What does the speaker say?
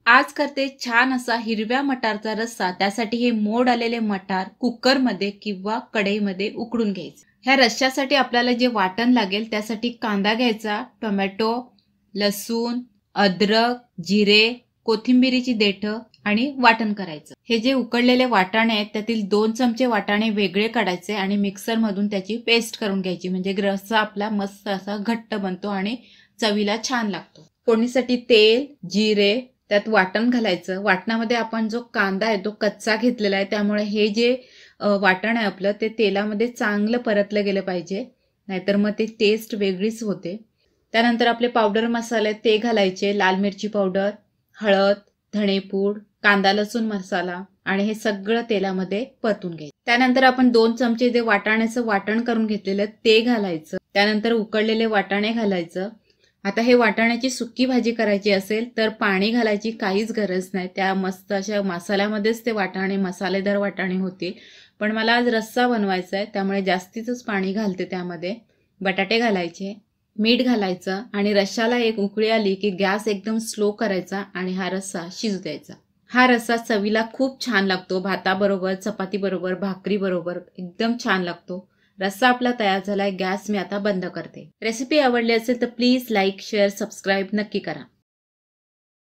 आज करते छान असा हिरव्या मटारचा रस्सा। त्यासाठी हे मोड आलेले मटार कुकरमध्ये किंवा कढईमध्ये उकडून घ्यायचे। ह्या रश्श्यासाठी आपल्याला जे वाटण लागेल त्यासाठी कांदा घ्यायचा, टोमॅटो, लसूण, अद्रक, जिरे, कोथिंबीरीची देठं आणि वाटण करायचं। हे जे उकडलेले वाटाणे आहेत त्यातील 2 चमचे वाटाणे वेगळे काढायचे आणि मिक्सर मधून त्याची पेस्ट करून घ्यायची, म्हणजे रस्सा आपला मस्त असा घट्ट बनतो आणि चवीला छान लागतो। फोडणीसाठी तेल, जिरे, त्यात वाटण घालायचं। वाटणामध्ये आपण जो कांदा आहे तो कच्चा घेतलेला आहे, त्यामुळे हे जे वाटण आहे आपलं ते तेलामध्ये चांगलं परतलं गेलं पाहिजे, नाहीतर मग ते टेस्ट वेगळीच होते। त्यानंतर आपले पावडर मसाले ते घालायचे, लाल मिरची पावडर, हळद, धणेपूड, कांदा लसूण मसाला आणि हे सगळं तेलामध्ये परतून घ्यायचं। त्यानंतर आपण 2 चमचे जे वाटाण्याचं वाटण करून घेतलेलं ते घालायचं। त्यानंतर उकडलेले वाटाणे घालायचं। आता हे वाटाण्याची सुक्की भाजी करायची असेल तर पाणी घालायची काहीच गरज नाही, त्या मस्त अशा मसाल्यामध्येच ते वाटाणे मसालेदार वाटाणे होतील। पण मला आज रस्सा बनवायचा आहे त्यामुळे जास्तीच पाणी घालते त्यामध्ये। बटाटे घालायचे, मीठ घालायचं आणि रश्शाला एक उकळी आली की गॅस एकदम स्लो करायचा आणि हा रस्सा शिजू द्यायचा। हा रस्सा चवीला खूप छान लागतो, भाताबरोबर, चपातीबरोबर, भाकरीबरोबर एकदम छान लागतो। रस्सा आपला तयार झालाय, गॅस मी आता बंद करते। रेसिपी आवडली असेल तर प्लीज लाईक, शेअर, सबस्क्राईब नक्की करा।